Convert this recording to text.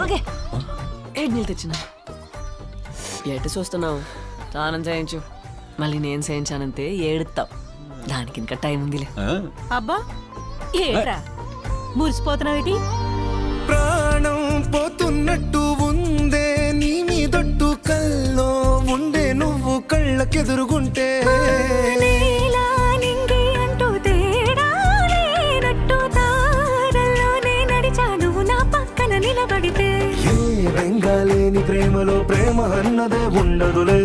okay ఏడు నీళ్ళు తెచ్చిన ఎటు చూస్తున్నావు స్నానం చేయించు మళ్ళీ నేను చేయించానంతే ఏడుతావు దానికి ఇంకా టైం ఉందిలే అబ్బా ఏట్రా మురిసిపోతున్నావేటి ప్రాణం పోతున్నట్టు ఉందే నీ మీదొట్టు కల్లో ఉండే నువ్వు కళ్ళకెదురుగుంటే బెంగాలేని ప్రేమలో ప్రేమ అన్నదే ఉండదులే